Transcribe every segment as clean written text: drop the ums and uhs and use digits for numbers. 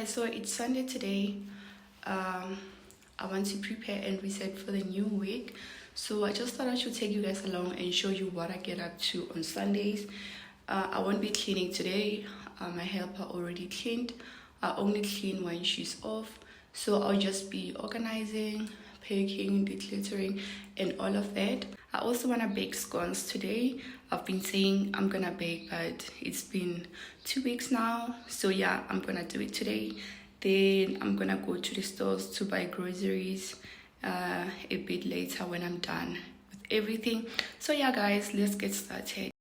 So it's Sunday today. I want to prepare and reset for the new week, so I just thought I should take you guys along and show you what I get up to on Sundays. I won't be cleaning today. My helper already cleaned. I only clean when she's off, so I'll just be organizing, packing, decluttering, and all of that. I also want to bake scones today. I've been saying I'm gonna bake, but it's been 2 weeks now, so yeah, I'm gonna do it today. Then I'm gonna go to the stores to buy groceries a bit later when I'm done with everything. So yeah guys, let's get started.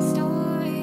Stories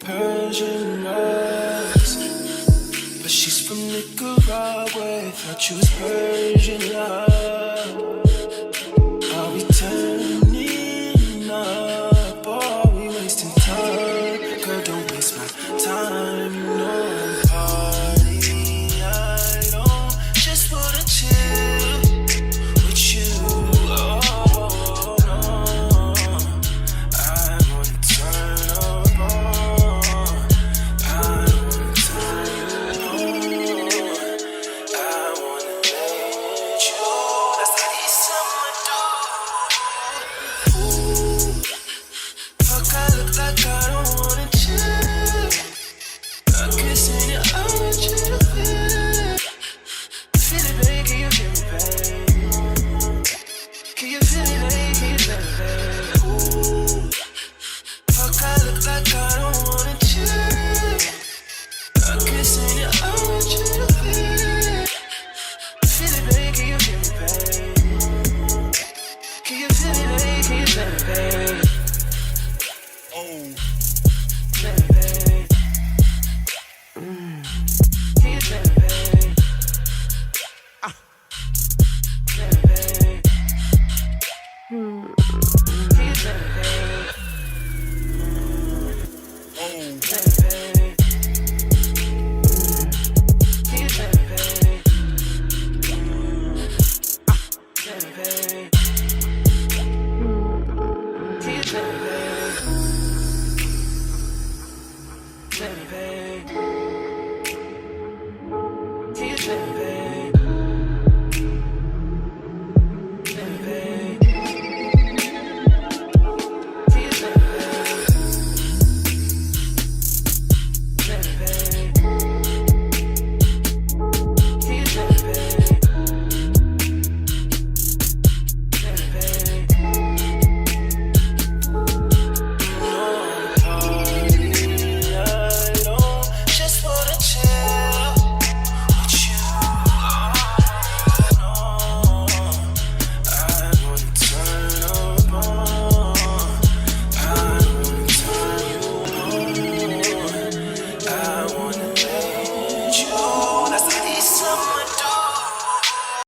Persian eyes, but she's from Nicaragua. Thought you was Persian love. Are we turning up or are we wasting time? Girl, don't waste my time. You know I'm party. I don't just wanna chill with you. Oh no, I wanna turn up on. I wanna turn on. I wanna let you. That's how these summer do. Ooh, fuck, I look like I don't wanna chill. I'm kissing you, I want you to feel. Feel it, baby, can you feel me, babe? Can you feel it, baby, can you feel me, babe? Ooh, fuck, I look like I don't wanna chill. I'm kissing you, I want you to feel it. Feel it, baby.